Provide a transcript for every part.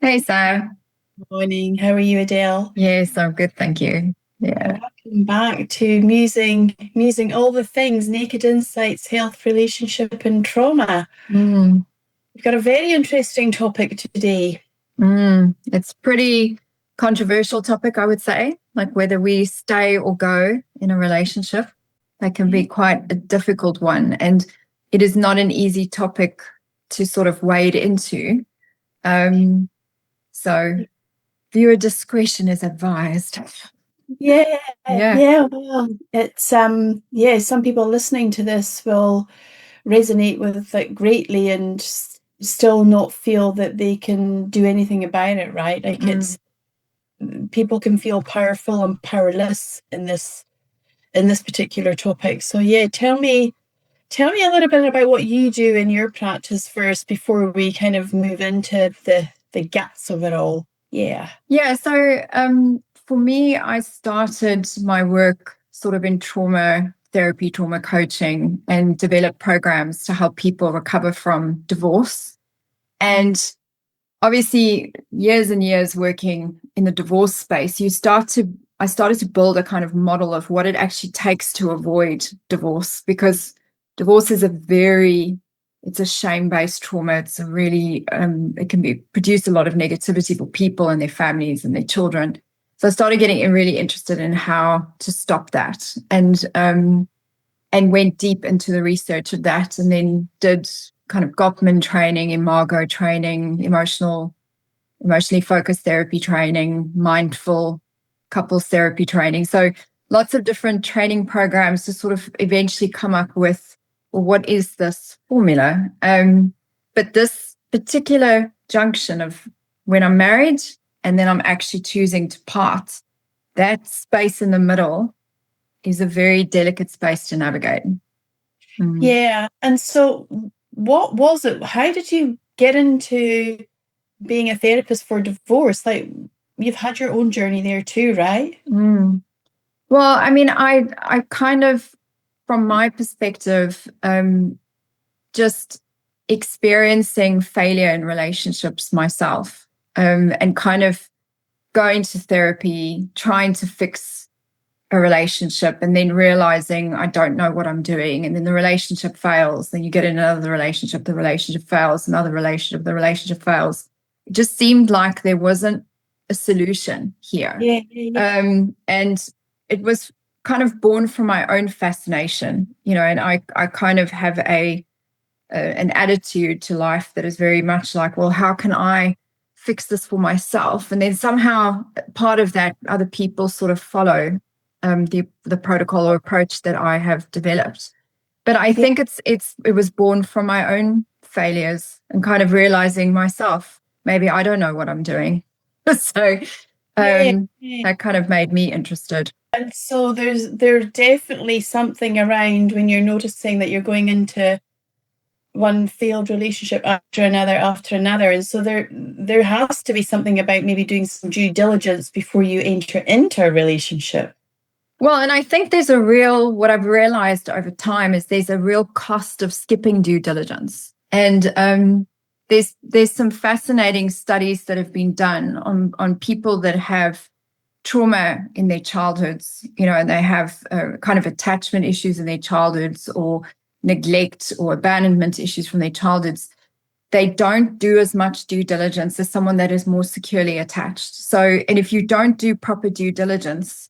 Hey, Sam. Morning. How are you, Adele? Yes, I'm good, thank you. Yeah. Welcome back to musing all the things, naked insights, health, relationship, and trauma. Mm, We've got a very interesting topic today. It's pretty controversial topic, I would say, like whether we stay or go in a relationship. That can be quite a difficult one. And it is not an easy topic to sort of wade into. Um, so viewer discretion is advised. Yeah, Yeah. yeah. Well, it's yeah. Some people listening to this will resonate with it greatly and still not feel that they can do anything about it. Right? Like Mm. it's people can feel powerful and powerless in this particular topic. So yeah, tell me a little bit about what you do in your practice first before we kind of move into the guts of it all. Yeah. Yeah, so for me, I started my work sort of in trauma therapy, trauma coaching, and developed programs to help people recover from divorce. And obviously, years and years working in the divorce space, I started to build a kind of model of what it actually takes to avoid divorce, because divorce is it's a shame-based trauma. It's a really, it can produce a lot of negativity for people and their families and their children. So I started getting really interested in how to stop that, and went deep into the research of that, and then did kind of Gottman training, imago training, emotionally focused therapy training, mindful couples therapy training. So lots of different training programs to sort of eventually come up with, well, what is this formula? But this particular junction of when I'm married and then I'm actually choosing to part, that space in the middle is a very delicate space to navigate. Mm. Yeah. And so what was it? How did you get into being a therapist for divorce? Like you've had your own journey there too, right? Mm. Well, I mean, I kind of, from my perspective, just experiencing failure in relationships myself, and kind of going to therapy, trying to fix a relationship, and then realizing I don't know what I'm doing. And then the relationship fails. Then you get in another relationship, the relationship fails, another relationship, the relationship fails. It just seemed like there wasn't a solution here. Yeah, yeah, yeah. And it was kind of born from my own fascination, and I kind of have an attitude to life that is very much like, well, how can I fix this for myself? And then somehow part of that, other people sort of follow the protocol or approach that I have developed. But I Yeah, think it was born from my own failures and kind of realizing myself, maybe I don't know what I'm doing. So yeah, yeah. that kind of made me interested. And so there's definitely something around when you're noticing that you're going into one failed relationship after another. And so there has to be something about maybe doing some due diligence before you enter into a relationship. Well, and I think what I've realized over time is there's a real cost of skipping due diligence. And there's some fascinating studies that have been done on people that have trauma in their childhoods, and they have kind of attachment issues in their childhoods, or neglect or abandonment issues from their childhoods. They don't do as much due diligence as someone that is more securely attached. So, and if you don't do proper due diligence,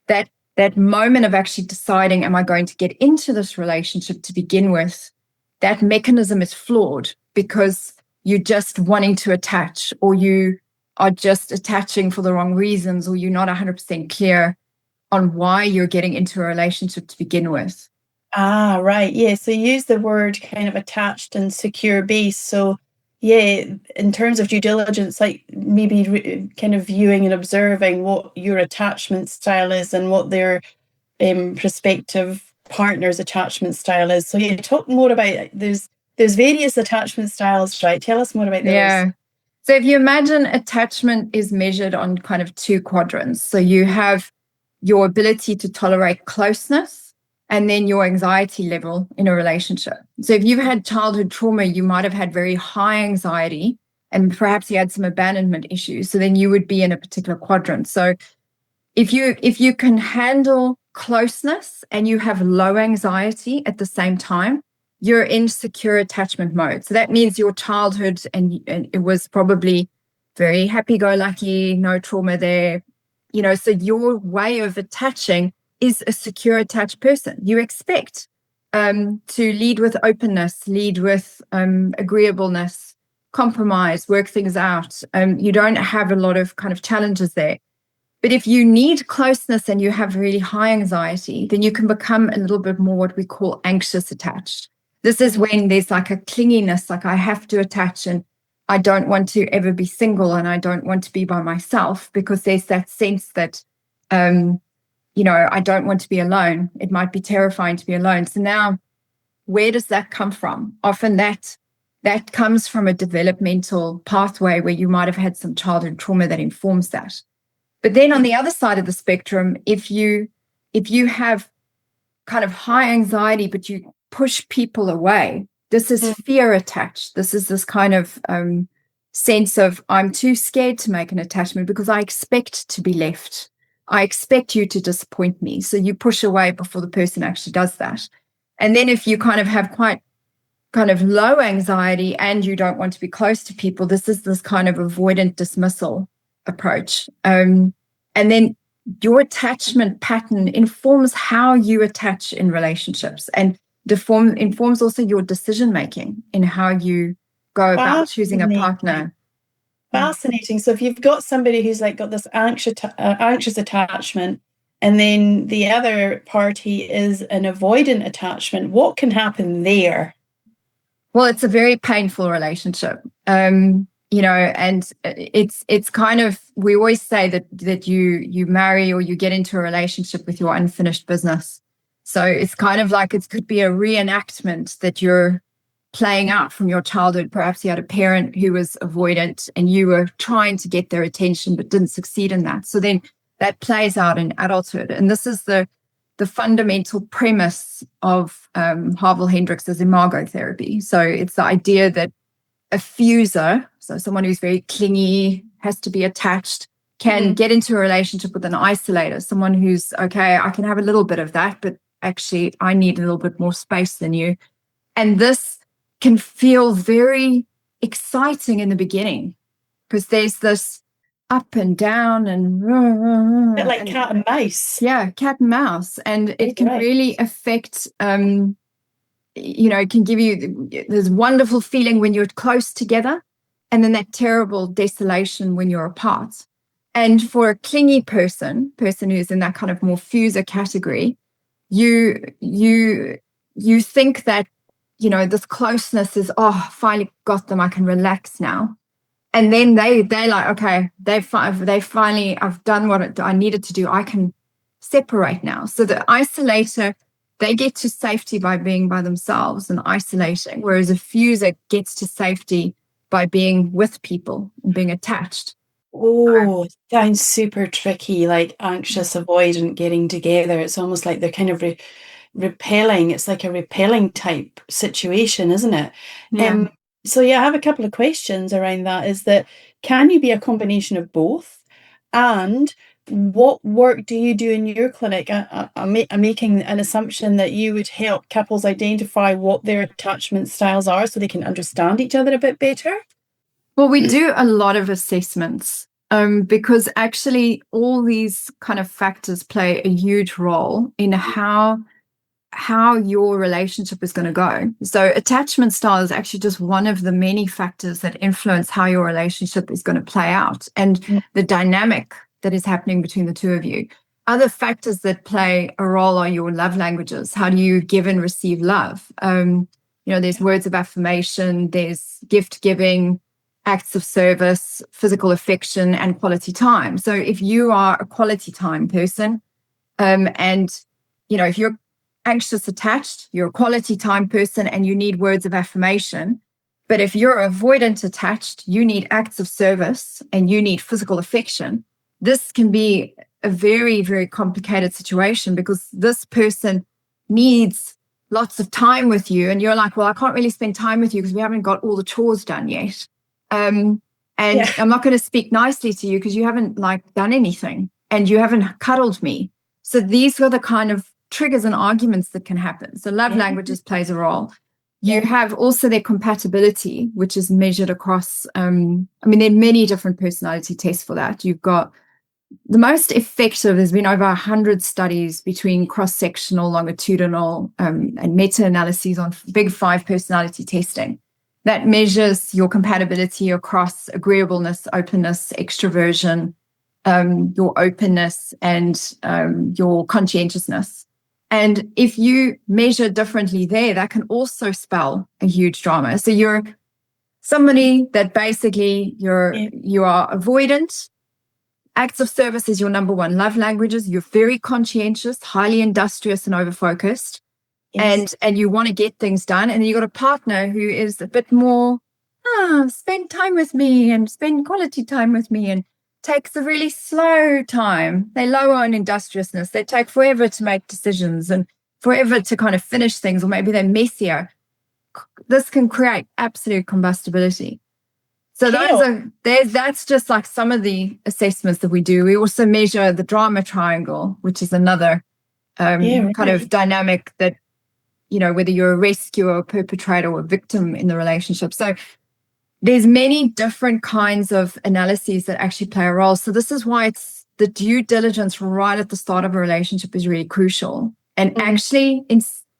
that moment of actually deciding, am I going to get into this relationship to begin with, that mechanism is flawed, because you're just wanting to attach, or you are just attaching for the wrong reasons, or you're not 100% clear on why you're getting into a relationship to begin with. Ah, right. Yeah. So you use the word kind of attached and secure base. So yeah, in terms of due diligence, like maybe kind of viewing and observing what your attachment style is and what their prospective partner's attachment style is. So yeah, talk more about there's various attachment styles, right? Tell us more about those. Yeah. So if you imagine attachment is measured on kind of two quadrants. So you have your ability to tolerate closeness, and then your anxiety level in a relationship. So if you've had childhood trauma, you might have had very high anxiety and perhaps you had some abandonment issues. So then you would be in a particular quadrant. So if you can handle closeness and you have low anxiety at the same time, you're in secure attachment mode. So that means your childhood and it was probably very happy-go-lucky, no trauma there. So your way of attaching is a secure attached person. You expect to lead with openness, lead with agreeableness, compromise, work things out. You don't have a lot of kind of challenges there. But if you need closeness and you have really high anxiety, then you can become a little bit more what we call anxious attached. This is when there's like a clinginess, like I have to attach and I don't want to ever be single and I don't want to be by myself, because there's that sense that, I don't want to be alone. It might be terrifying to be alone. So now, where does that come from? Often that comes from a developmental pathway where you might have had some childhood trauma that informs that. But then on the other side of the spectrum, if you have kind of high anxiety, but you push people away, this is fear attached. This is this kind of sense of I'm too scared to make an attachment because I expect to be left. I expect you to disappoint me. So you push away before the person actually does that. And then if you kind of have quite kind of low anxiety and you don't want to be close to people, this is this kind of avoidant dismissal approach. And then your attachment pattern informs how you attach in relationships and informs also your decision making in how you go about choosing a partner. Fascinating. So if you've got somebody who's like got this anxious attachment, and then the other party is an avoidant attachment, what can happen there? Well, it's a very painful relationship. And it's kind of, we always say that you marry or you get into a relationship with your unfinished business. So it's kind of like it could be a reenactment that you're playing out from your childhood. Perhaps you had a parent who was avoidant and you were trying to get their attention but didn't succeed in that. So then that plays out in adulthood. And this is the fundamental premise of Harville Hendrix's imago therapy. So it's the idea that a fuser, so someone who's very clingy, has to be attached, can get into a relationship with an isolator, someone who's, okay, I can have a little bit of that, but actually I need a little bit more space than you. And this can feel very exciting in the beginning because there's this up and down and like cat and mouse. Yeah, cat and mouse. And it can really affect, it can give you this wonderful feeling when you're close together and then that terrible desolation when you're apart. And for a clingy person who's in that kind of more fuser category, you think that, this closeness is, finally got them, I can relax now. And then they're like, okay, they finally, I've done what I needed to do. I can separate now. So the isolator, they get to safety by being by themselves and isolating, whereas a fuser gets to safety by being with people and being attached. Oh, it sounds super tricky, like anxious, avoidant getting together. It's almost like they're kind of repelling. It's like a repelling type situation, isn't it? Yeah. So I have a couple of questions around that. Is that, can you be a combination of both? And what work do you do in your clinic? I'm making an assumption that you would help couples identify what their attachment styles are so they can understand each other a bit better. Well, we do a lot of assessments because actually all these kind of factors play a huge role in how your relationship is going to go. So attachment style is actually just one of the many factors that influence how your relationship is going to play out and the dynamic that is happening between the two of you. Other factors that play a role are your love languages. How do you give and receive love? There's words of affirmation, there's gift giving, acts of service, physical affection, and quality time. So if you are a quality time person, if you're anxious attached, you're a quality time person and you need words of affirmation. But if you're avoidant attached, you need acts of service and you need physical affection. This can be a very, very complicated situation because this person needs lots of time with you. And you're like, well, I can't really spend time with you because we haven't got all the chores done yet. And I'm not going to speak nicely to you because you haven't like done anything and you haven't cuddled me. So these are the kind of triggers and arguments that can happen. So love languages plays a role. You have also their compatibility, which is measured across, I mean, there are many different personality tests for that. You've got the most effective, there's been over 100 studies between cross-sectional, longitudinal, and meta-analyses on big 5 personality testing that measures your compatibility across agreeableness, openness, extroversion, your openness, and your conscientiousness. And if you measure differently there, that can also spell a huge drama. So you're somebody that basically you are avoidant. Acts of service is your number one. Love languages, you're very conscientious, highly industrious and overfocused. And you want to get things done. And then you've got a partner who is a bit more, spend time with me and spend quality time with me, and takes a really slow time. They're lower on industriousness. They take forever to make decisions and forever to kind of finish things, or maybe they're messier. This can create absolute combustibility. So that's just like some of the assessments that we do. We also measure the drama triangle, which is another kind of dynamic that, you know, whether you're a rescuer, a perpetrator, or a victim in the relationship. So there's many different kinds of analyses that actually play a role. So this is why it's the due diligence right at the start of a relationship is really crucial. And actually,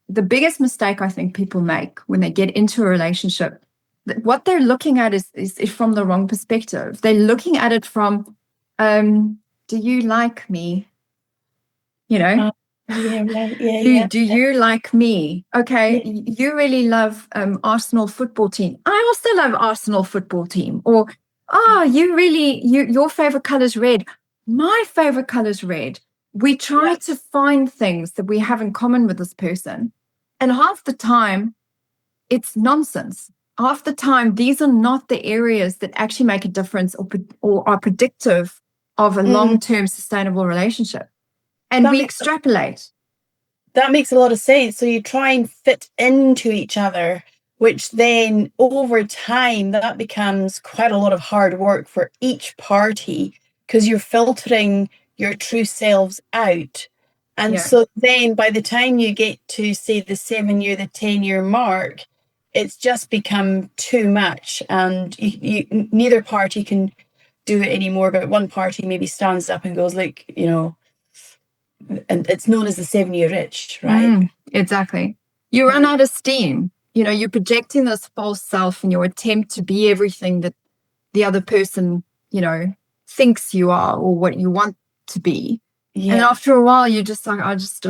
the biggest mistake I think people make when they get into a relationship, what they're looking at is from the wrong perspective. They're looking at it from, do you like me? You know? Do you like me? Okay, you really love Arsenal football team. I also love Arsenal football team. Or, your favorite color is red. My favorite color is red. We try to find things that we have in common with this person. And half the time, it's nonsense. Half the time, these are not the areas that actually make a difference or are predictive of a long-term sustainable relationship. And we extrapolate. That makes a lot of sense. So you try and fit into each other, which then over time, that becomes quite a lot of hard work for each party because you're filtering your true selves out. And so then by the time you get to, say, the 7-year, the 10-year mark, it's just become too much. And neither party can do it anymore, but one party maybe stands up and goes, look, you know, and it's known as the 7-year itch, right? Exactly. You run out of steam. You know, you're projecting this false self in your attempt to be everything that the other person, you know, thinks you are or what you want to be. And after a while, you're just like, I just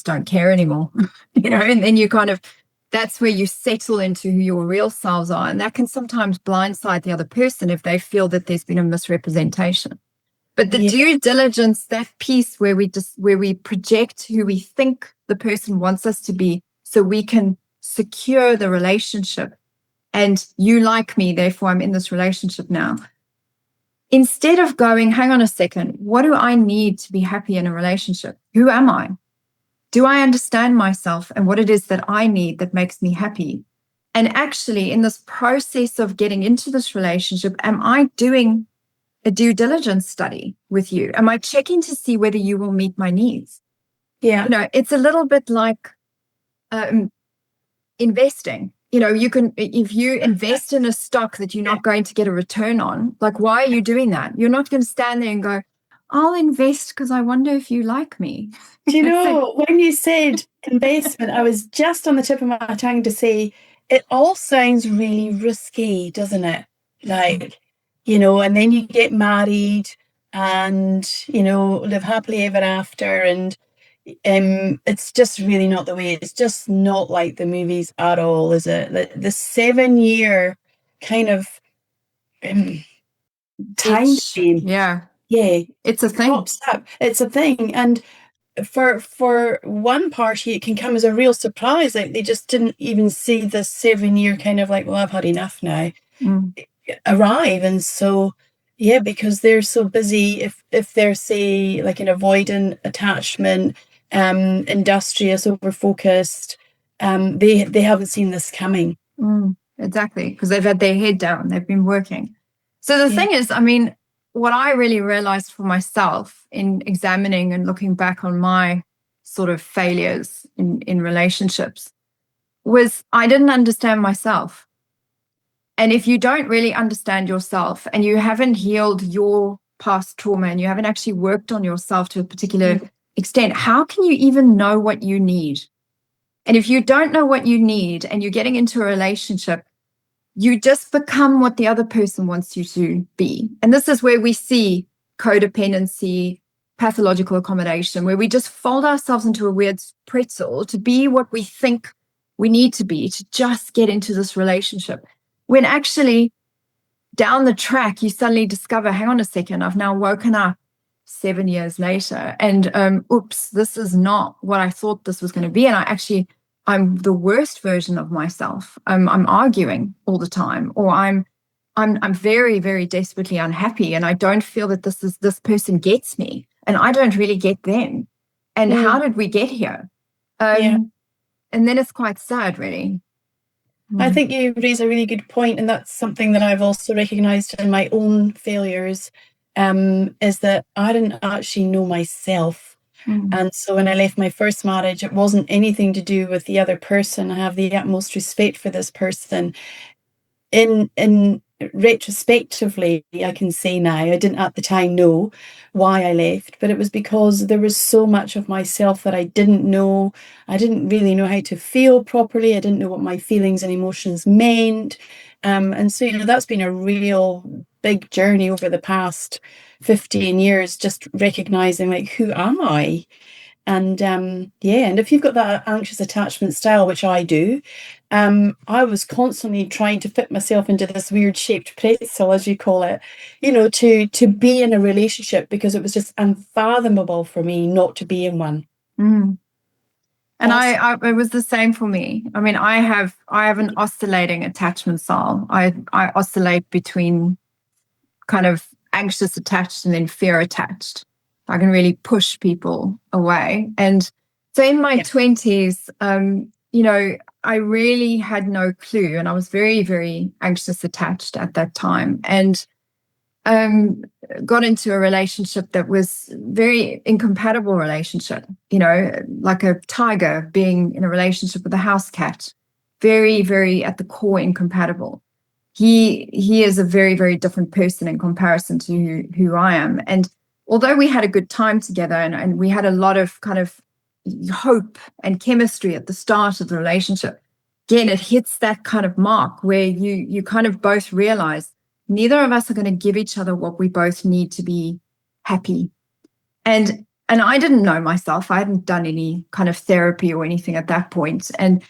don't care anymore, you know, and then you kind of, that's where you settle into who your real selves are. And that can sometimes blindside the other person if they feel that there's been a misrepresentation. But the due diligence, that piece where we project who we think the person wants us to be so we can secure the relationship, and you like me, therefore I'm in this relationship now. Instead of going, hang on a second, what do I need to be happy in a relationship? Who am I? Do I understand myself and what it is that I need that makes me happy? And actually, in this process of getting into this relationship, am I doing a due diligence study with you? Am I checking to see whether you will meet my needs? You know, it's a little bit like investing. You know, you can, if you invest in a stock that you're not going to get a return on, like, why are you doing that? You're not going to stand there and go, I'll invest because I wonder if you like me. Do you know, when you said investment, I was just on the tip of my tongue to say, it all sounds really risky, doesn't it? Like, you know, and then you get married and, you know, live happily ever after. And it's just really not the way. It's just not like the movies at all, is it? The 7-year kind of time frame. It's a thing. It's a thing. And for one party, it can come as a real surprise. Like they just didn't even see the 7-year kind of like, well, I've had enough now, arrive. And so, because they're so busy, if they're, say, like an avoidant attachment, industrious, over-focused, they haven't seen this coming. exactly. Because they've had their head down, they've been working. So the thing is, I mean, what I really realized for myself in examining and looking back on my sort of failures in relationships was I didn't understand myself. And if you don't really understand yourself and you haven't healed your past trauma and you haven't actually worked on yourself to a particular extent, how can you even know what you need? And if you don't know what you need and you're getting into a relationship, you just become what the other person wants you to be. And this is where we see codependency, pathological accommodation, where we just fold ourselves into a weird pretzel to be what we think we need to be to just get into this relationship. When actually down the track, you suddenly discover, hang on a second, I've now woken up 7 years later and oops, this is not what I thought this was going to be. And I'm the worst version of myself. I'm arguing all the time, or I'm very, very desperately unhappy, and I don't feel that this person gets me, and I don't really get them. And how did we get here? And then it's quite sad, really. I think you raise a really good point, and that's something that I've also recognized in my own failures, is that I didn't actually know myself. And so when I left my first marriage, it wasn't anything to do with the other person. I have the utmost respect for this person. In retrospectively, I can say now, I didn't at the time know why I left, but it was because there was so much of myself that I didn't know. I didn't really know how to feel properly. I didn't know what my feelings and emotions meant. And so, that's been a real big journey over the past 15 years, just recognizing, like, who am I? And and if you've got that anxious attachment style, which I do, I was constantly trying to fit myself into this weird shaped pretzel, as you call it, to be in a relationship, because it was just unfathomable for me not to be in one. And it was the same for me. I mean, I have an oscillating attachment style. I oscillate between kind of anxious attached and then fear attached. I can really push people away. And so in my 20s, I really had no clue. And I was very, very anxious attached at that time. And got into a relationship that was very incompatible relationship, like a tiger being in a relationship with a house cat, very, very at the core incompatible. He is a very, very different person in comparison to who I am. And although we had a good time together and we had a lot of kind of hope and chemistry at the start of the relationship, again, it hits that kind of mark where you kind of both realize neither of us are going to give each other what we both need to be happy. And I didn't know myself. I hadn't done any kind of therapy or anything at that point. And,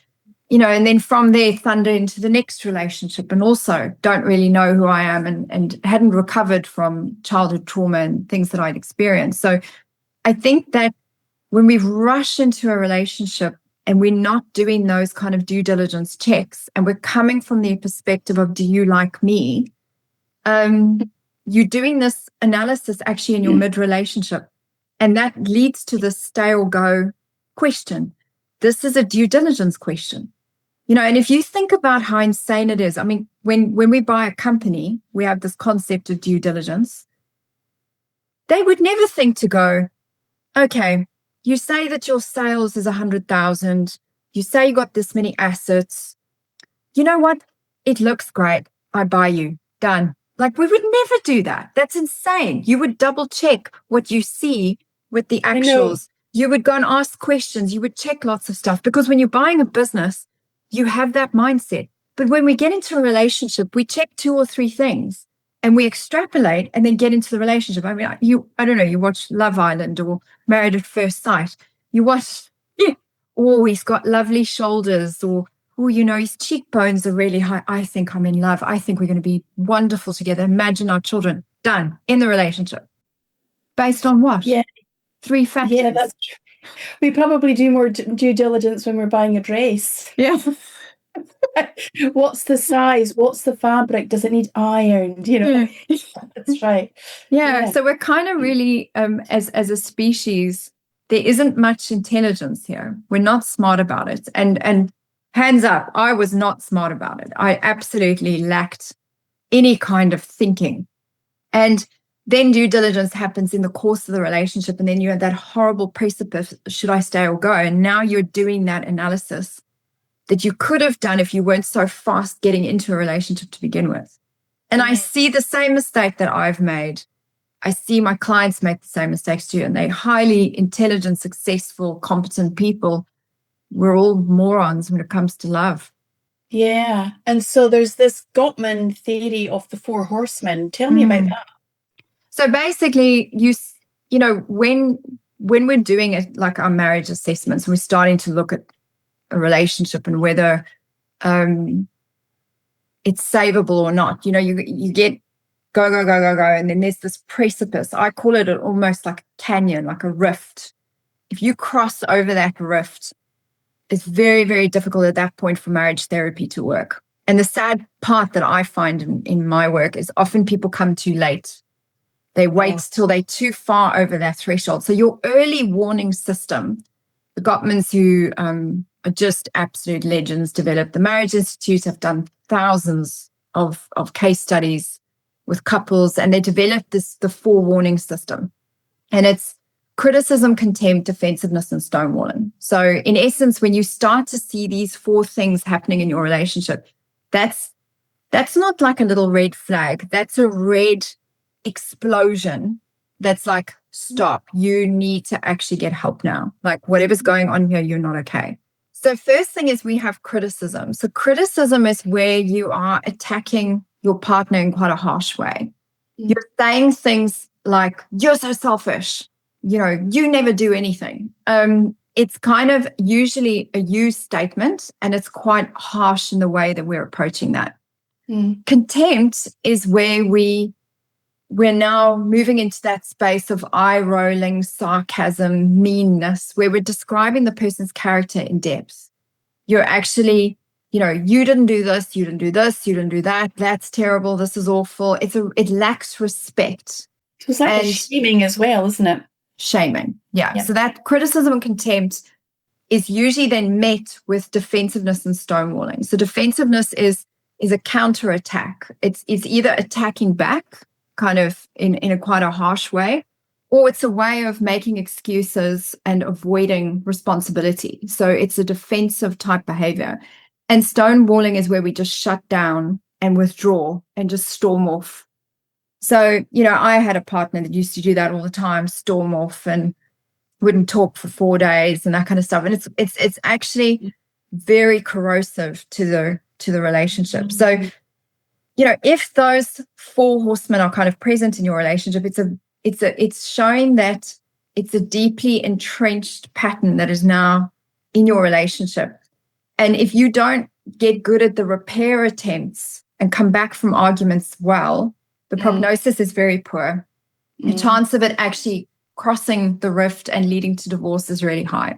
and then from there, thunder into the next relationship, and also don't really know who I am and hadn't recovered from childhood trauma and things that I'd experienced. So I think that when we rush into a relationship and we're not doing those kind of due diligence checks, and we're coming from the perspective of, do you like me? You're doing this analysis actually in your mid-relationship, and that leads to the stay or go question. This is a due diligence question, and if you think about how insane it is, I mean, when we buy a company, we have this concept of due diligence. They would never think to go, okay, you say that your sales is 100,000. You say you got this many assets. You know what? It looks great. I buy you. Done. Like, we would never do that. That's insane. You would double check what you see with the actuals. You would go and ask questions. You would check lots of stuff, because when you're buying a business, you have that mindset. But when we get into a relationship, we check 2 or 3 things and we extrapolate and then get into the relationship. I mean, I don't know, you watch Love Island or Married at First Sight. You watch, he's got lovely shoulders, or his cheekbones are really high. I think I'm in love. I think we're going to be wonderful together. Imagine our children. Done. In the relationship. Based on what? 3 factors. Yeah, that's true. We probably do more due diligence when we're buying a dress. Yeah. What's the size? What's the fabric? Does it need ironed? That's right. Yeah. So we're kind of really, as a species, there isn't much intelligence here. We're not smart about it. And Hands up, I was not smart about it. I absolutely lacked any kind of thinking. And then due diligence happens in the course of the relationship. And then you have that horrible precipice, should I stay or go? And now you're doing that analysis that you could have done if you weren't so fast getting into a relationship to begin with. And I see the same mistake that I've made. I see my clients make the same mistakes too. And they're highly intelligent, successful, competent people. We're all morons when it comes to love. Yeah. And so there's this Gottman theory of the Four Horsemen. Tell me about that. So basically, you know, when we're doing it, like our marriage assessments, we're starting to look at a relationship and whether it's savable or not. You know, you get go, and then there's this precipice. I call it almost like a canyon, like a rift. If you cross over that rift, it's very, very difficult at that point for marriage therapy to work. And the sad part that I find in my work is often people come too late. They wait till they're too far over that threshold. So your early warning system, the Gottmans, who are just absolute legends, developed the Marriage Institute, have done thousands of case studies with couples, and they developed the four warning system. And it's criticism, contempt, defensiveness, and stonewalling. So in essence, when you start to see these four things happening in your relationship, that's not like a little red flag. That's a red explosion. That's like, stop, you need to actually get help now. Like, whatever's going on here, you're not okay. So first thing is we have criticism. So criticism is where you are attacking your partner in quite a harsh way. You're saying things like, you're so selfish, you know, you never do anything. It's kind of usually a you statement, and it's quite harsh in the way that we're approaching that. Contempt is where we're now moving into that space of eye rolling, sarcasm, meanness, where we're describing the person's character in depth. You're actually, you know, you didn't do this, you didn't do this, you didn't do that. That's terrible. This is awful. It lacks respect. So it's like shaming as well, isn't it? Shaming. Yeah. So that criticism and contempt is usually then met with defensiveness and stonewalling. So defensiveness is a counterattack. It's either attacking back, kind of in a quite a harsh way, or it's a way of making excuses and avoiding responsibility. So it's a defensive type behavior. And stonewalling is where we just shut down and withdraw and just storm off. So, you know, I had a partner that used to do that all the time, storm off and wouldn't talk for 4 days and that kind of stuff. And it's actually very corrosive to the relationship. So, you know, if those four horsemen are kind of present in your relationship, it's showing that it's a deeply entrenched pattern that is now in your relationship. And if you don't get good at the repair attempts and come back from arguments well, the prognosis is very poor. The chance of it actually crossing the rift and leading to divorce is really high.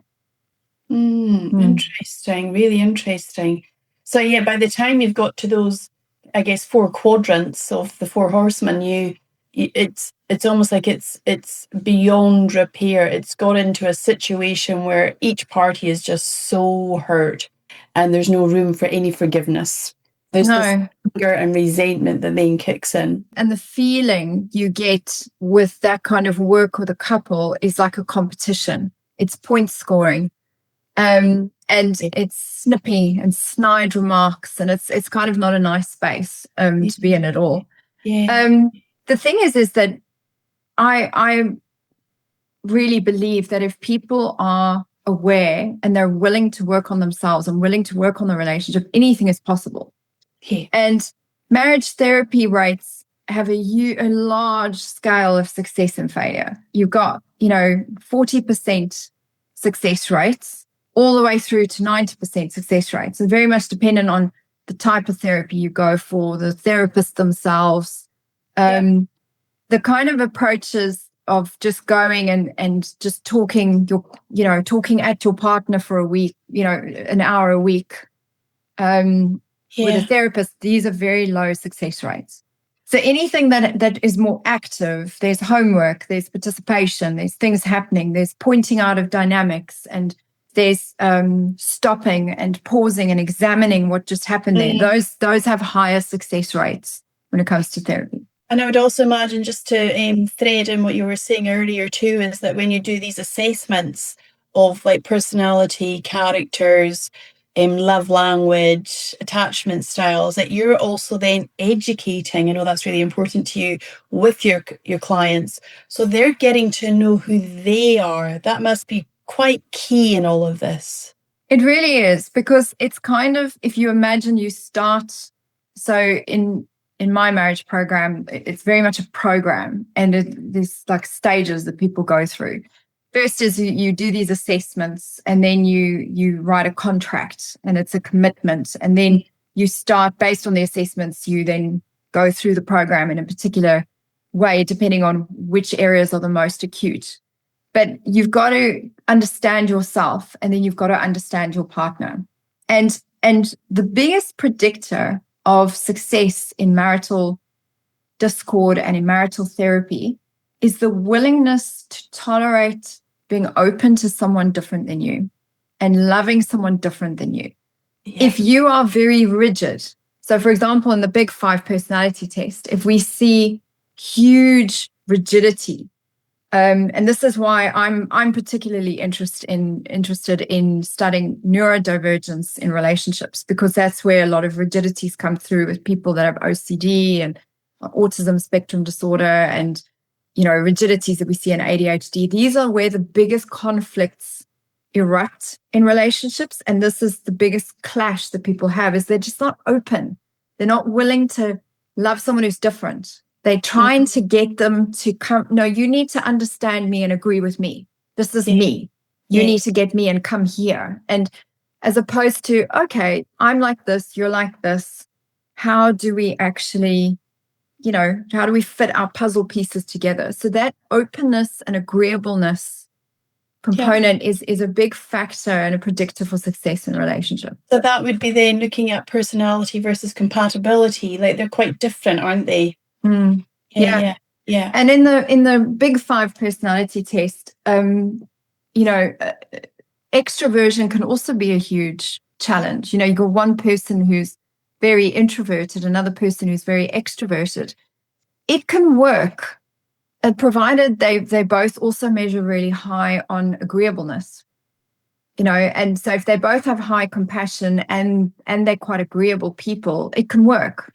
Interesting, really interesting. So yeah, by the time you've got to those, I guess, four quadrants of the four horsemen, it's almost like it's beyond repair. It's got into a situation where each party is just so hurt and there's no room for any forgiveness. There's this anger and resentment that then kicks in. And the feeling you get with that kind of work with a couple is like a competition. It's point scoring. And it's snippy and snide remarks, and it's kind of not a nice space to be in at all. The thing is that I really believe that if people are aware and they're willing to work on themselves and willing to work on the relationship, anything is possible. And marriage therapy rates have a large scale of success and failure. You've got, 40% success rates all the way through to 90% success rates. So very much dependent on the type of therapy you go for, the therapists themselves, the kind of approaches of just going and just talking at your partner for a week, an hour a week with a therapist. These are very low success rates. So anything that is more active, there's homework, there's participation, there's things happening, there's pointing out of dynamics and there's stopping and pausing and examining what just happened there. Those have higher success rates when it comes to therapy. And I would also imagine, just to thread in what you were saying earlier too, is that when you do these assessments of like personality, characters, love language, attachment styles, that you're also then educating, I know that's really important to you, with your clients. So they're getting to know who they are. That must be quite key in all of this. It really is, because it's kind of, if you imagine you start, so in my marriage program, it's very much a program, and there's like stages that people go through. First is you do these assessments, and then you write a contract, and it's a commitment. And then you start, based on the assessments, you then go through the program in a particular way, depending on which areas are the most acute. But you've got to understand yourself, and then you've got to understand your partner. And the biggest predictor of success in marital discord and in marital therapy is the willingness to tolerate being open to someone different than you and loving someone different than you. Yeah. If you are very rigid, so for example, in the Big Five personality test, if we see huge rigidity, and this is why I'm particularly interested in studying neurodivergence in relationships, because that's where a lot of rigidities come through with people that have OCD and autism spectrum disorder, and rigidities that we see in ADHD. These are where the biggest conflicts erupt in relationships, and this is the biggest clash that people have, is they're just not open. They're not willing to love someone who's different. They're trying to get them to come, no, you need to understand me and agree with me. This is me. You need to get me and come here. And as opposed to, okay, I'm like this, you're like this. How do we actually, how do we fit our puzzle pieces together? So that openness and agreeableness component is a big factor and a predictor for success in a relationship. So that would be then looking at personality versus compatibility. Like, they're quite different, aren't they? Yeah. And in the Big Five personality test, extroversion can also be a huge challenge. You got one person who's very introverted, another person who's very extroverted. It can work, provided they both also measure really high on agreeableness. And so if they both have high compassion and they're quite agreeable people, it can work.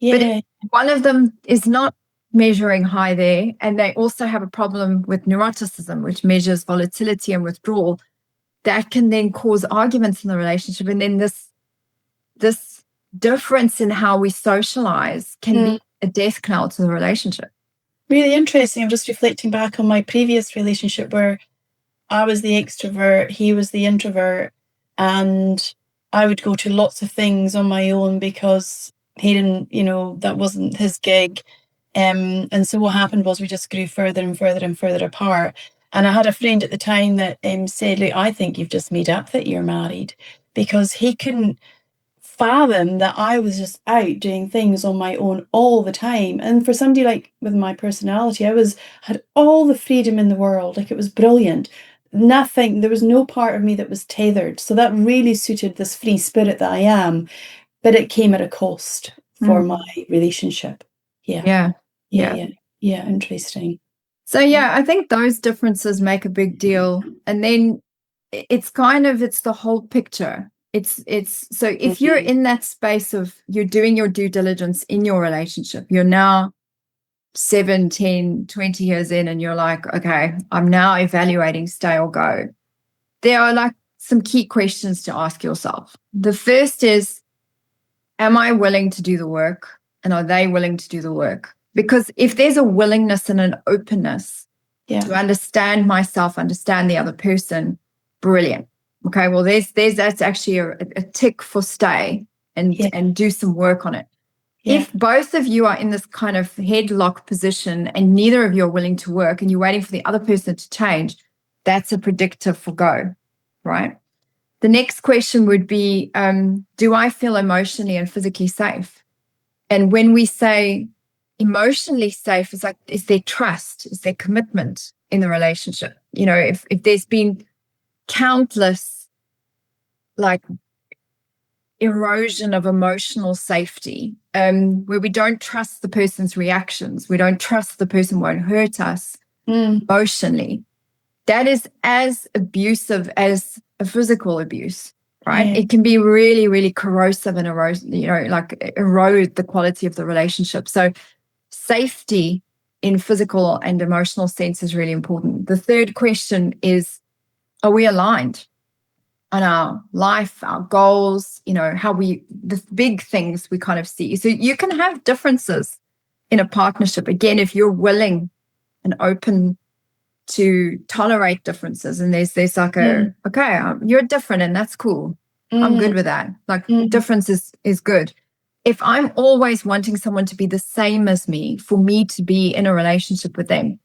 But if one of them is not measuring high there, and they also have a problem with neuroticism, which measures volatility and withdrawal, that can then cause arguments in the relationship. And then this difference in how we socialize can be a death knell to the relationship. Really interesting. I'm just reflecting back on my previous relationship where I was the extrovert, he was the introvert, and I would go to lots of things on my own because he didn't, that wasn't his gig. And so what happened was we just grew further and further and further apart. And I had a friend at the time that said, look, I think you've just made up that you're married, because he couldn't fathom that I was just out doing things on my own all the time. And for somebody like with my personality, I had all the freedom in the world. Like, it was brilliant. Nothing, there was no part of me that was tethered. So that really suited this free spirit that I am, but it came at a cost for my relationship. Yeah. Interesting. So I think those differences make a big deal. And then it's the whole picture. It's so if you're in that space of you're doing your due diligence in your relationship, you're now 7, 10, 20 years in, and you're like, okay, I'm now evaluating stay or go. There are like some key questions to ask yourself. The first is, am I willing to do the work? And are they willing to do the work? Because if there's a willingness and an openness to understand myself, understand the other person, brilliant. Okay, well, that's actually a tick for stay and do some work on it. If both of you are in this kind of headlock position and neither of you are willing to work and you're waiting for the other person to change, that's a predictor for go, right? The next question would be, do I feel emotionally and physically safe? And when we say emotionally safe, it's like, is there trust? Is there commitment in the relationship? If there's been countless like erosion of emotional safety, where we don't trust the person's reactions. We don't trust the person won't hurt us emotionally. That is as abusive as a physical abuse, right? Yeah. It can be really, really corrosive and erode the quality of the relationship. So safety in physical and emotional sense is really important. The third question is, are we aligned on our life, our goals, the big things we kind of see? So you can have differences in a partnership. Again, if you're willing and open to tolerate differences, and there's like okay, you're different and that's cool. I'm good with that. Like difference is good. If I'm always wanting someone to be the same as me for me to be in a relationship with them,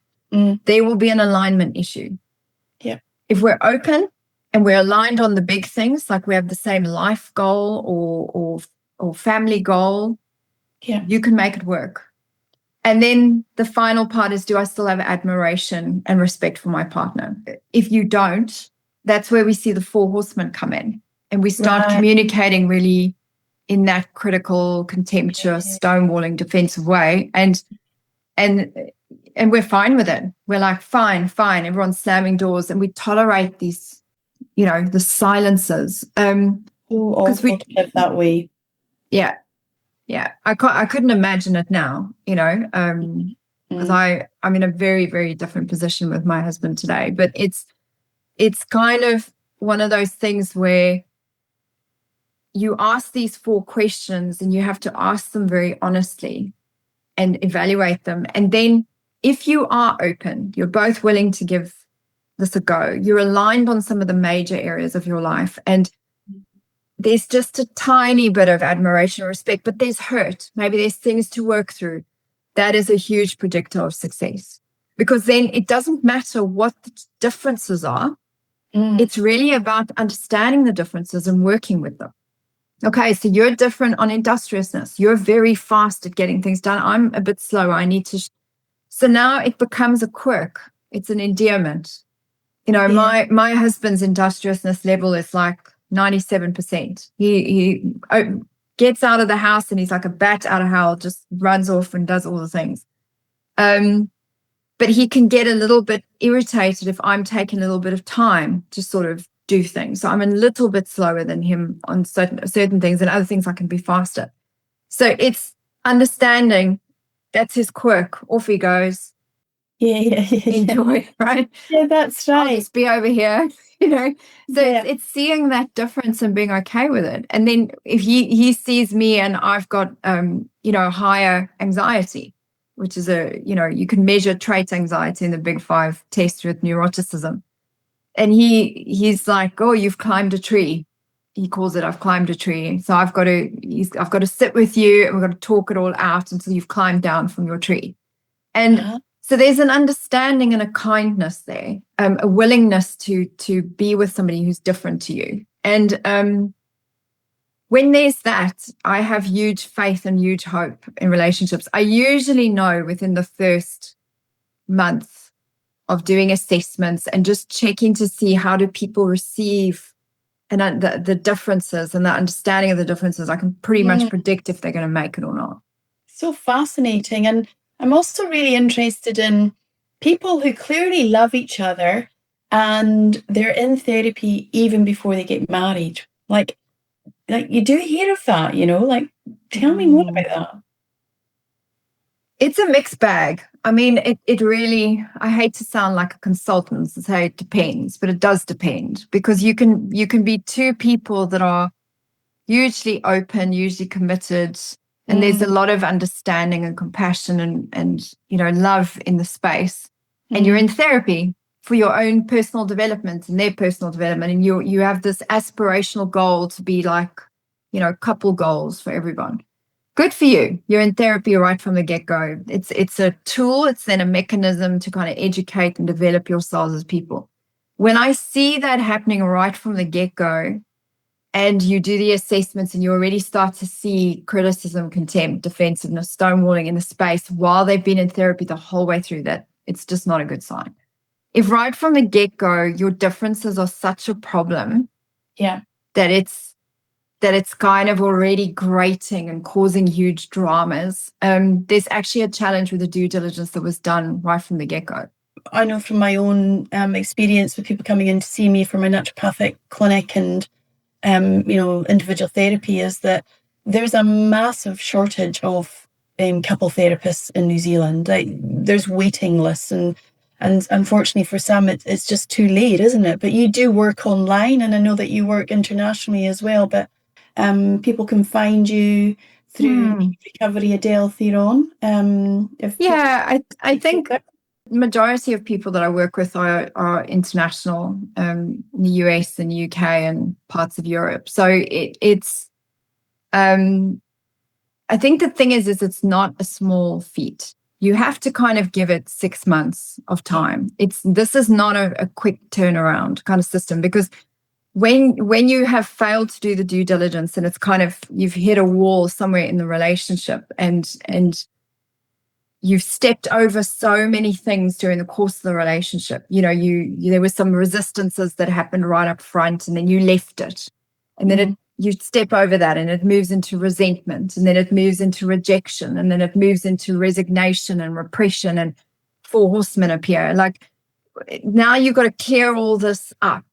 there will be an alignment issue. Yeah. If we're open and we're aligned on the big things, like we have the same life goal or family goal, you can make it work. And then the final part is, do I still have admiration and respect for my partner? If you don't, that's where we see the Four Horsemen come in. And we start communicating really in that critical, contemptuous, stonewalling, defensive way. And we're fine with it. We're like, fine. Everyone's slamming doors, and we tolerate these, the silences. Because we live that way. Yeah. Yeah, I couldn't imagine it now, because I'm in a very, very different position with my husband today. But it's kind of one of those things where you ask these 4 questions and you have to ask them very honestly and evaluate them. And then if you are open, you're both willing to give this a go, you're aligned on some of the major areas of your life, and there's just a tiny bit of admiration or respect, but there's hurt. Maybe there's things to work through. That is a huge predictor of success, because then it doesn't matter what the differences are. It's really about understanding the differences and working with them. Okay, so you're different on industriousness. You're very fast at getting things done. I'm a bit slower. I need to. So now it becomes a quirk. It's an endearment. My husband's industriousness level is like 97%. He gets out of the house and he's like a bat out of hell, just runs off and does all the things. But he can get a little bit irritated if I'm taking a little bit of time to sort of do things. So I'm a little bit slower than him on certain things, and other things I can be faster. So it's understanding that's his quirk. Off he goes. Yeah. Enjoy, right? Yeah, that's right. I'll just be over here, So it's seeing that difference and being okay with it. And then if he sees me and I've got, higher anxiety, which is you can measure trait anxiety in the Big 5 test with neuroticism. And he's like, oh, you've climbed a tree. He calls it, I've climbed a tree. So I've got to sit with you and we've got to talk it all out until you've climbed down from your tree. And so there's an understanding and a kindness there, a willingness to be with somebody who's different to you. And when there's that, I have huge faith and huge hope in relationships. I usually know within the first month of doing assessments and just checking to see how do people receive and the differences and the understanding of the differences, I can pretty much predict if they're going to make it or not. So fascinating. And I'm also really interested in people who clearly love each other and they're in therapy even before they get married. Like you do hear of that, tell me more about that. It's a mixed bag. I mean, it really, I hate to sound like a consultant and say it depends, but it does depend, because you can be 2 people that are hugely open, usually committed, and there's a lot of understanding and compassion and love in the space. And you're in therapy for your own personal development and their personal development. And you have this aspirational goal to be like, couple goals for everyone. Good for you. You're in therapy right from the get-go. It's a tool. It's then a mechanism to kind of educate and develop yourselves as people. When I see that happening right from the get-go, and you do the assessments and you already start to see criticism, contempt, defensiveness, stonewalling in the space while they've been in therapy the whole way through, that, it's just not a good sign. if right from the get-go your differences are such a problem, Yeah, that it's kind of already grating and causing huge dramas, there's actually a challenge with the due diligence that was done right from the get-go. I know from my own experience with people coming in to see me for my naturopathic clinic and individual therapy, is that there's a massive shortage of couple therapists in New Zealand. Like, there's waiting lists, and unfortunately for some, it's just too late, isn't it? But you do work online, and I know that you work internationally as well. But people can find you through Recovery, Adele Theron. I think majority of people that I work with are international, in the US and UK and parts of Europe. So it's I think the thing is it's not a small feat. You have to kind of give it 6 months of time. This is not a quick turnaround kind of system, because when you have failed to do the due diligence and it's kind of, you've hit a wall somewhere in the relationship, and you've stepped over so many things during the course of the relationship. There were some resistances that happened right up front, and then you left it, and then you step over that, and it moves into resentment, and then it moves into rejection, and then it moves into resignation and repression, and four horsemen appear. Like, now you've got to clear all this up.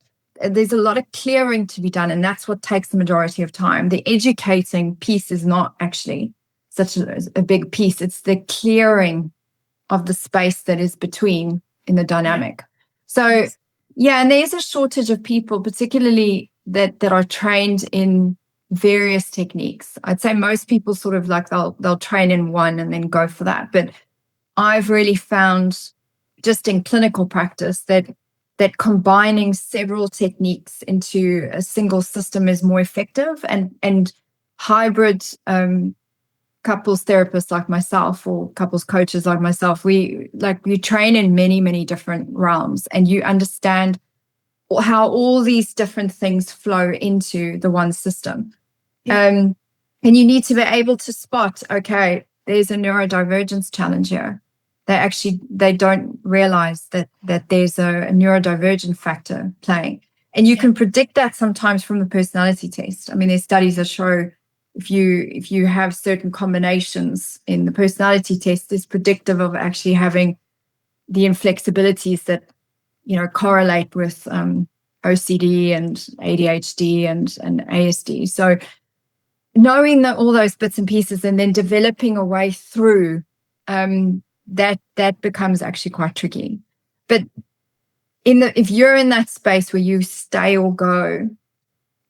There's a lot of clearing to be done, and that's what takes the majority of time. The educating piece is not actually such a big piece. It's the clearing of the space that is between in the dynamic. So, and there's a shortage of people, particularly that are trained in various techniques. I'd say most people sort of like they'll train in one and then go for that. But I've really found just in clinical practice that combining several techniques into a single system is more effective, and hybrid couples therapists like myself, or couples coaches like myself, we train in many, many different realms, and you understand how all these different things flow into the one system. And you need to be able to spot, okay, there's a neurodivergence challenge here. They don't realize that there's a neurodivergent factor playing. And you can predict that sometimes from the personality test. I mean, there's studies that show if you have certain combinations in the personality test, it's predictive of actually having the inflexibilities that correlate with OCD and ADHD and ASD. So knowing that all those bits and pieces, and then developing a way through, that becomes actually quite tricky. But if you're in that space where you stay or go,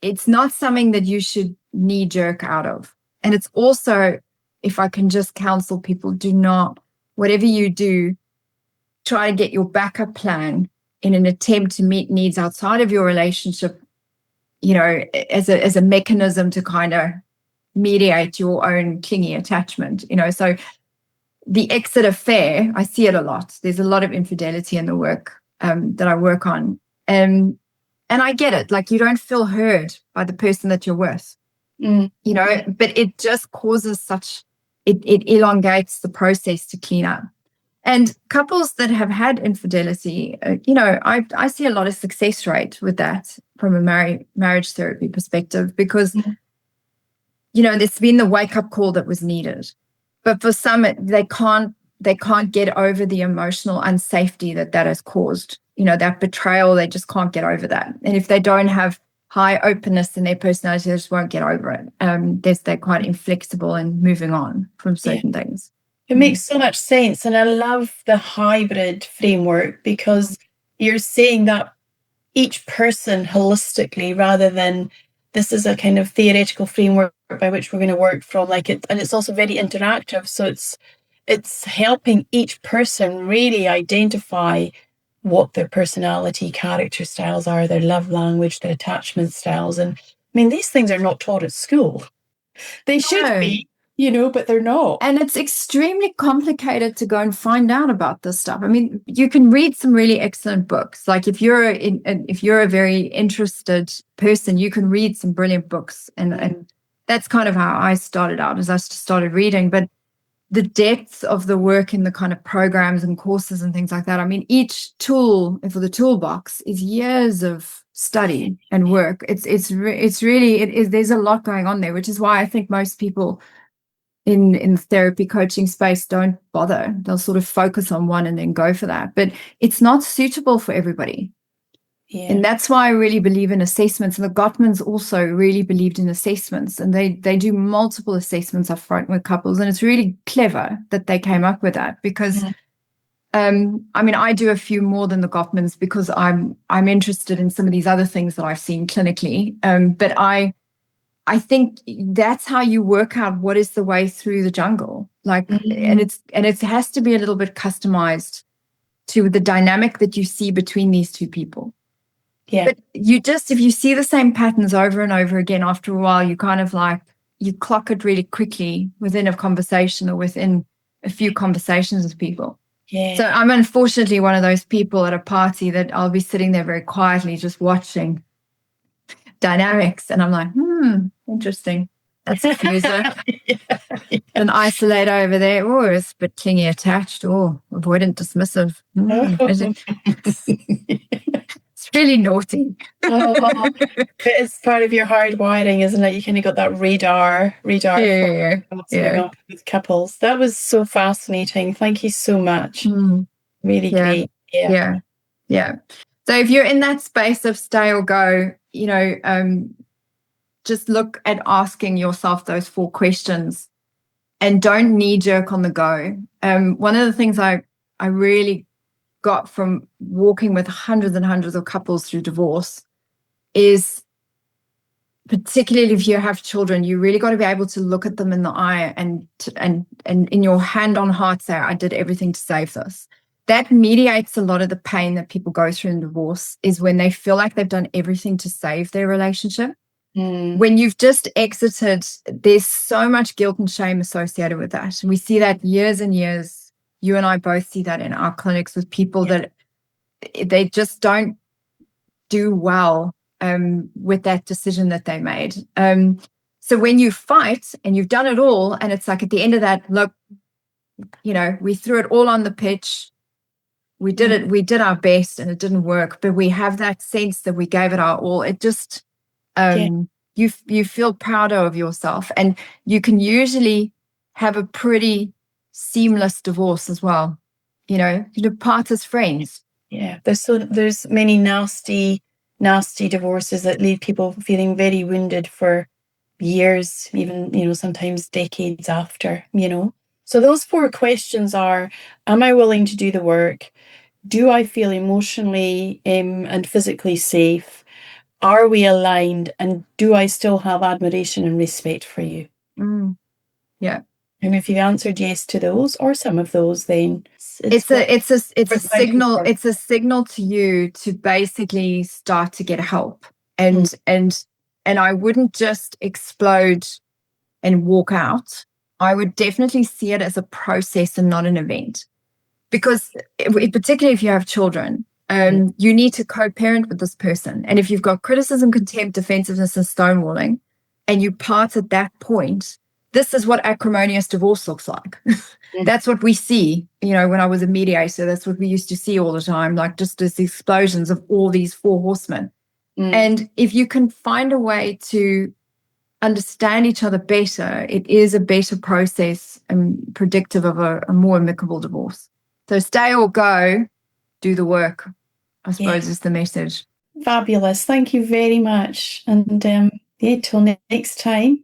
it's not something that you should knee jerk out of. And it's also, if I can just counsel people, do not, whatever you do, try to get your backup plan in an attempt to meet needs outside of your relationship, as a mechanism to kind of mediate your own clingy attachment. So the exit affair, I see it a lot. There's a lot of infidelity in the work that I work on. And I get it. Like, you don't feel heard by the person that you're with, but it just causes it elongates the process to clean up. And couples that have had infidelity, I see a lot of success rate with that from a marriage therapy perspective, because, there's been the wake-up call that was needed. But for some, they can't get over the emotional unsafety that has caused. That betrayal, they just can't get over that. And if they don't have high openness in their personality, they just won't get over it. They're quite inflexible and moving on from certain things. It makes so much sense. And I love the hybrid framework, because you're saying that each person holistically, rather than this is a kind of theoretical framework by which we're going to work from, and it's also very interactive. So it's helping each person really identify what their personality, character styles are, their love language, their attachment styles. And I mean, these things are not taught at school. They should be, but they're not. And it's extremely complicated to go and find out about this stuff. I mean, you can read some really excellent books. Like, if you're a very interested person, you can read some brilliant books. And that's kind of how I started out, as I started reading. But the depth of the work in the kind of programs and courses and things like that. I mean, each tool for the toolbox is years of study and work. It's really there's a lot going on there, which is why I think most people in the therapy coaching space don't bother. They'll sort of focus on one and then go for that. But it's not suitable for everybody. Yeah. And that's why I really believe in assessments. And the Gottmans also really believed in assessments. And they do multiple assessments up front with couples. And it's really clever that they came up with that because, I mean, I do a few more than the Gottmans because I'm interested in some of these other things that I've seen clinically. But I think that's how you work out what is the way through the jungle. Like, and it has to be a little bit customized to the dynamic that you see between these two people. Yeah. But if you see the same patterns over and over again, after a while, you kind of like, you clock it really quickly within a conversation or within a few conversations with people. Yeah. So I'm unfortunately one of those people at a party that I'll be sitting there very quietly just watching dynamics. And I'm like, interesting. That's a fuser. Yeah. An isolator over there. Oh, it's a bit clingy attached. Oh, avoidant dismissive. It's really naughty. It's part of your hard wiring, isn't it? You kind of got that radar. Yeah. With couples. That was so fascinating. Thank you so much. Really great. Yeah. So if you're in that space of stay or go, just look at asking yourself those 4 questions and don't knee jerk on the go. One of the things I really got from walking with hundreds and hundreds of couples through divorce is, particularly if you have children, you really got to be able to look at them in the eye and in your hand on heart say, I did everything to save this. That mediates a lot of the pain that people go through in divorce, is when they feel like they've done everything to save their relationship. When you've just exited, there's so much guilt and shame associated with that. And we see that years and years. You and I both see that in our clinics with people that they just don't do well with that decision that they made. So when you fight and you've done it all, and it's like at the end of that, look, we threw it all on the pitch. We did it. We did our best and it didn't work, but we have that sense that we gave it our all. It just, you feel prouder of yourself, and you can usually have a pretty seamless divorce as well. You part as friends. Yeah, there's many nasty divorces that leave people feeling very wounded for years, even sometimes decades after. So those 4 questions are: am I willing to do the work? Do I feel emotionally and physically safe? Are we aligned? And do I still have admiration and respect for you? Yeah. And if you answered yes to those or some of those, then it's a signal. It's a signal to you to basically start to get help. And I wouldn't just explode and walk out. I would definitely see it as a process and not an event. Because particularly if you have children, you need to co-parent with this person. And if you've got criticism, contempt, defensiveness, and stonewalling, and you part at that point, this is what acrimonious divorce looks like. That's what we see. When I was a mediator, that's what we used to see all the time, like just as explosions of all these 4 horsemen. And if you can find a way to understand each other better, it is a better process and predictive of a more amicable divorce. So stay or go, do the work, I suppose is the message. Fabulous. Thank you very much. And till next time.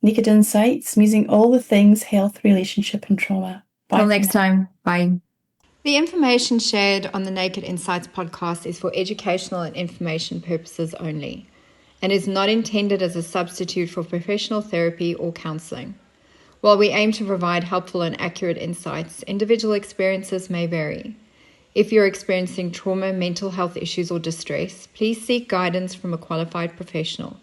Naked Insights, musing all the things health, relationship, and trauma. Bye. Till next time. Bye. The information shared on the Naked Insights podcast is for educational and information purposes only, and is not intended as a substitute for professional therapy or counseling. While we aim to provide helpful and accurate insights, individual experiences may vary. If you're experiencing trauma, mental health issues, or distress, please seek guidance from a qualified professional.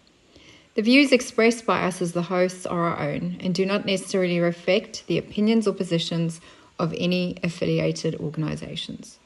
The views expressed by us as the hosts are our own and do not necessarily reflect the opinions or positions of any affiliated organizations.